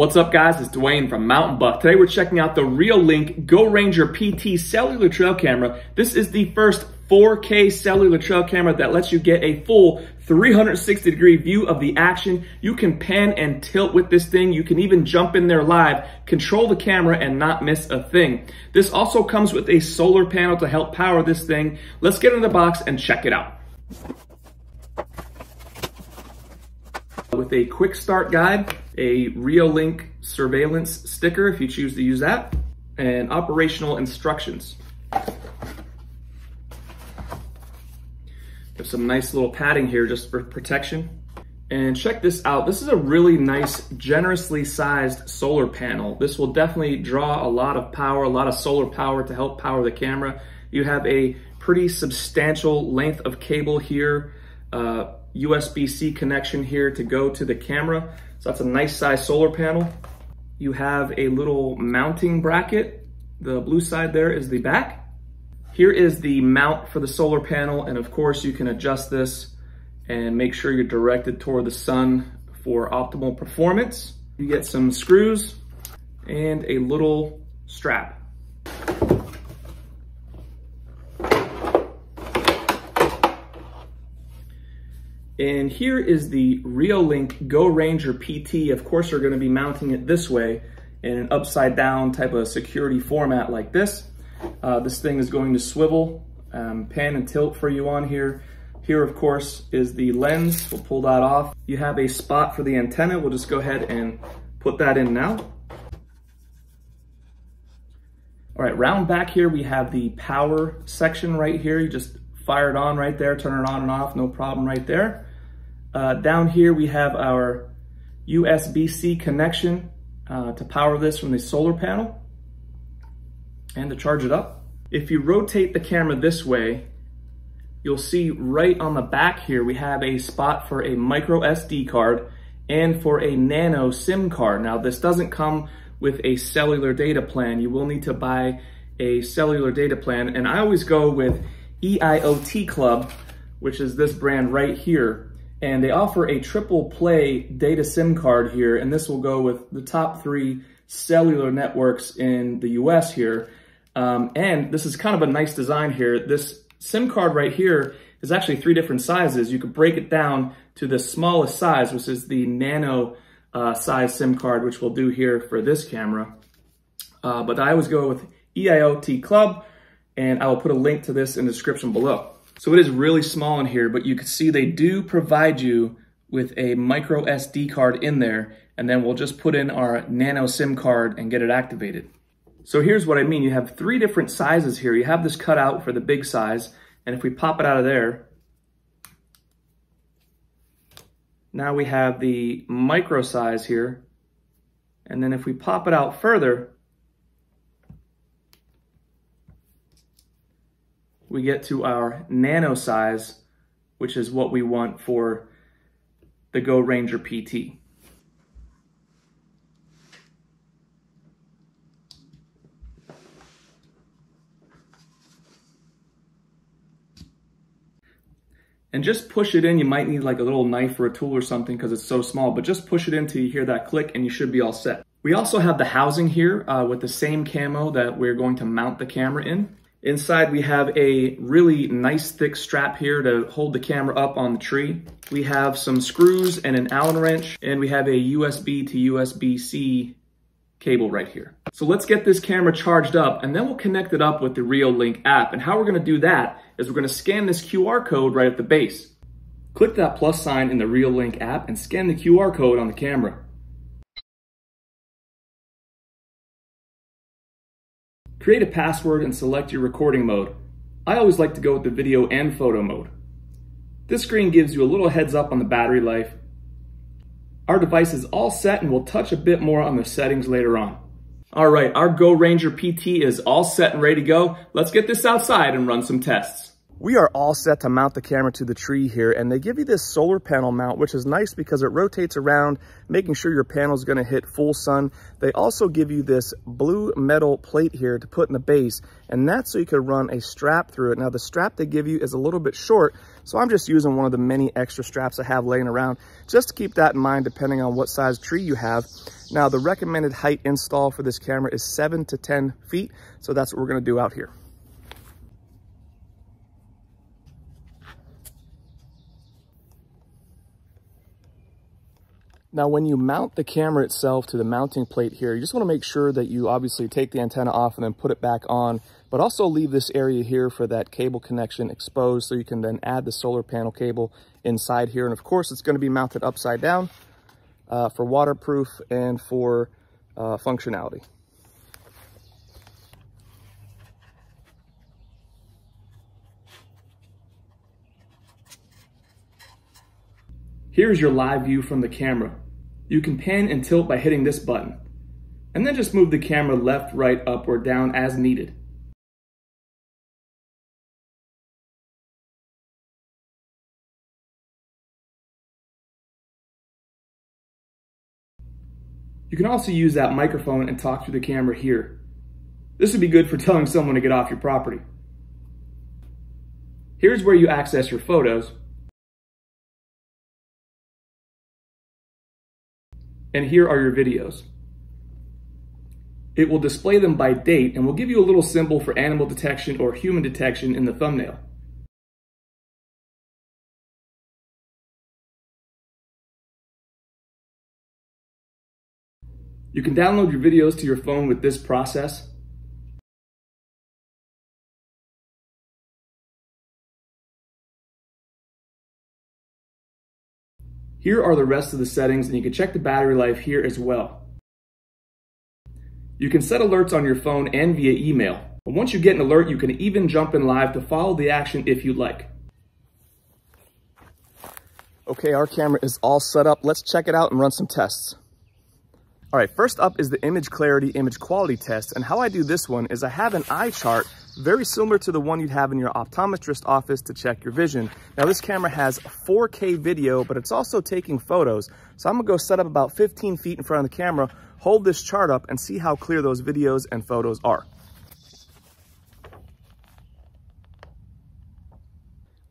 What's up guys, it's Dwayne from Mountain Buck. Today we're checking out the Reolink GoRanger PT cellular trail camera. This is the first 4K cellular trail camera that lets you get a full 360 degree view of the action. You can pan and tilt with this thing. You can even jump in there live, control the camera and not miss a thing. This also comes with a solar panel to help power this thing. Let's get in the box and check it out. With a quick start guide, a Reolink surveillance sticker if you choose to use that, and operational instructions. There's some nice little padding here just for protection. And check this out. This is a really nice, generously sized solar panel. This will definitely draw a lot of power, a lot of solar power to help power the camera. You have a pretty substantial length of cable here, USB-C connection here to go to the camera. So that's a nice size solar panel. You have a little mounting bracket. The blue side there is the back. Here is the mount for the solar panel. And of course you can adjust this and make sure you're directed toward the sun for optimal performance. You get some screws and a little strap. And here is the Reolink GoRanger PT. Of course, you're gonna be mounting it this way in an upside down type of security format like this. This thing is going to swivel, pan and tilt for you on here. Here, of course, is the lens. We'll pull that off. You have a spot for the antenna. We'll just go ahead and put that in now. All right, round back here, we have the power section right here. You just fire it on right there, turn it on and off, no problem right there. Down here we have our USB-C connection to power this from the solar panel and to charge it up. If you rotate the camera this way, you'll see right on the back here we have a spot for a micro SD card and for a nano SIM card. Now this doesn't come with a cellular data plan. You will need to buy a cellular data plan, and I always go with EIOT Club, which is this brand right here. And they offer a triple play data SIM card here, and this will go with the top 3 cellular networks in the US here. And this is kind of a nice design here. This SIM card right here is actually 3 different sizes. You could break it down to the smallest size, which is the nano size SIM card, which we'll do here for this camera. But I always go with EIOT Club, and I will put a link to this in the description below. So it is really small in here, but you can see they do provide you with a micro SD card in there, and then we'll just put in our nano SIM card and get it activated. So here's what I mean. You have 3 different sizes here. You have this cut out for the big size, and if we pop it out of there, now we have the micro size here. And then if we pop it out further, we get to our nano size, which is what we want for the GoRanger PT. And just push it in. You might need like a little knife or a tool or something because it's so small, but just push it in till you hear that click and you should be all set. We also have the housing here with the same camo that we're going to mount the camera in. Inside we have a really nice thick strap here to hold the camera up on the tree. We have some screws and an Allen wrench, and we have a USB to USB-C cable right here. So let's get this camera charged up, and then we'll connect it up with the Reolink app. And how we're gonna do that is we're gonna scan this QR code right at the base. Click that plus sign in the Reolink app and scan the QR code on the camera. Create a password and select your recording mode. I always like to go with the video and photo mode. This screen gives you a little heads up on the battery life. Our device is all set, and we'll touch a bit more on the settings later on. All right, our GoRanger PT is all set and ready to go. Let's get this outside and run some tests. We are all set to mount the camera to the tree here, and they give you this solar panel mount, which is nice because it rotates around, making sure your panel is going to hit full sun. They also give you this blue metal plate here to put in the base, and that's so you could run a strap through it. Now, the strap they give you is a little bit short, so I'm just using one of the many extra straps I have laying around, just to keep that in mind depending on what size tree you have. Now, the recommended height install for this camera is 7 to 10 feet, so that's what we're gonna do out here. Now, when you mount the camera itself to the mounting plate here, you just want to make sure that you obviously take the antenna off and then put it back on, but also leave this area here for that cable connection exposed so you can then add the solar panel cable inside here. And of course, it's going to be mounted upside down for waterproof and for functionality. Here's your live view from the camera. You can pan and tilt by hitting this button, and then just move the camera left, right, up, or down as needed. You can also use that microphone and talk through the camera here. This would be good for telling someone to get off your property. Here's where you access your photos. And here are your videos. It will display them by date and will give you a little symbol for animal detection or human detection in the thumbnail. You can download your videos to your phone with this process. Here are the rest of the settings, and you can check the battery life here as well. You can set alerts on your phone and via email. But once you get an alert, you can even jump in live to follow the action if you'd like. Okay, our camera is all set up. Let's check it out and run some tests. All right, first up is the image clarity, image quality test. And how I do this one is I have an eye chart very similar to the one you'd have in your optometrist office to check your vision. Now, this camera has 4K video, but it's also taking photos. So I'm gonna go set up about 15 feet in front of the camera, hold this chart up, and see how clear those videos and photos are.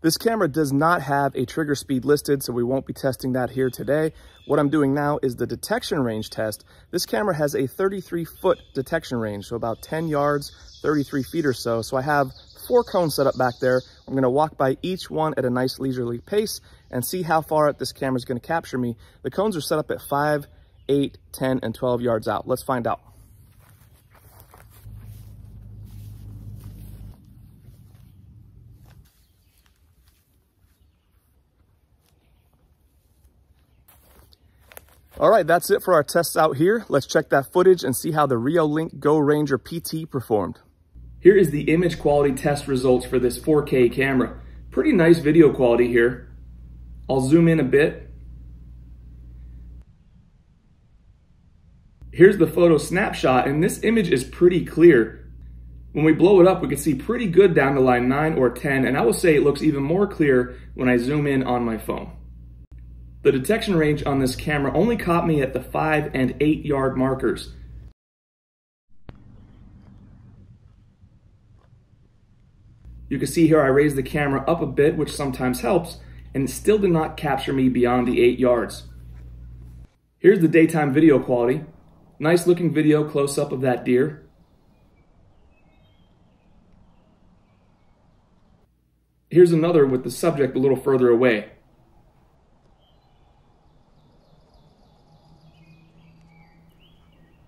This camera does not have a trigger speed listed, so we won't be testing that here today. What I'm doing now is the detection range test. This camera has a 33-foot detection range, so about 10 yards, 33 feet or so. So I have 4 cones set up back there. I'm gonna walk by each one at a nice leisurely pace and see how far this camera is gonna capture me. The cones are set up at 5, 8, 10, and 12 yards out. Let's find out. All right, that's it for our tests out here. Let's check that footage and see how the Reolink Go Ranger PT performed. Here is the image quality test results for this 4K camera. Pretty nice video quality here. I'll zoom in a bit. Here's the photo snapshot, and this image is pretty clear. When we blow it up, we can see pretty good down to line 9 or 10, and I will say it looks even more clear when I zoom in on my phone. The detection range on this camera only caught me at the 5 and 8 yard markers. You can see here I raised the camera up a bit, which sometimes helps, and it still did not capture me beyond the 8 yards. Here's the daytime video quality. Nice looking video close up of that deer. Here's another with the subject a little further away.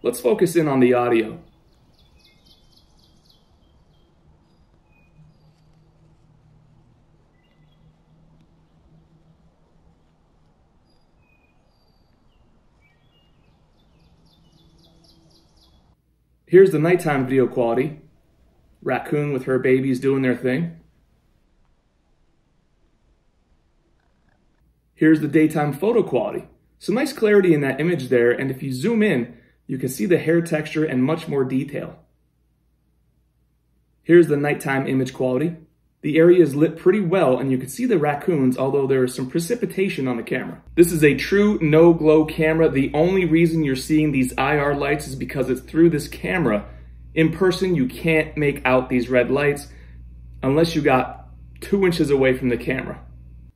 Let's focus in on the audio. Here's the nighttime video quality. Raccoon with her babies doing their thing. Here's the daytime photo quality. Some nice clarity in that image there, and if you zoom in, you can see the hair texture and much more detail. Here's the nighttime image quality. The area is lit pretty well, and you can see the raccoons, although there is some precipitation on the camera. This is a true no-glow camera. The only reason you're seeing these IR lights is because it's through this camera. In person, you can't make out these red lights unless you got 2 inches away from the camera.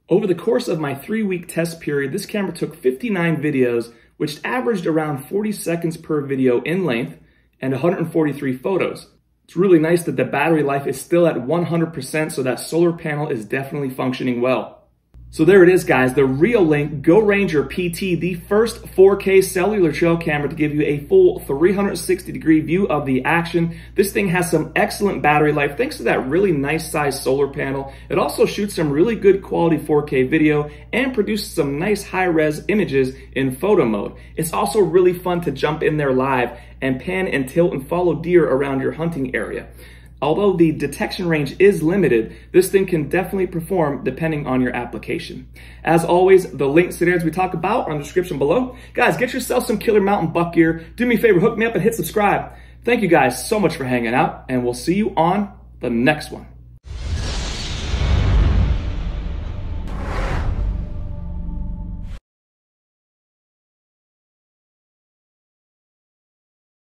Over the course of my 3-week test period, this camera took 59 videos which averaged around 40 seconds per video in length and 143 photos. It's really nice that the battery life is still at 100%, so that solar panel is definitely functioning well. So there it is, guys, the Reolink GoRanger PT, the first 4K cellular trail camera to give you a full 360-degree view of the action. This thing has some excellent battery life thanks to that really nice size solar panel. It also shoots some really good quality 4K video and produces some nice high-res images in photo mode. It's also really fun to jump in there live and pan and tilt and follow deer around your hunting area. Although the detection range is limited, this thing can definitely perform depending on your application. As always, the links to the areas we talk about are in the description below. Guys, get yourself some killer mountain buck gear. Do me a favor, hook me up and hit subscribe. Thank you guys so much for hanging out, and we'll see you on the next one.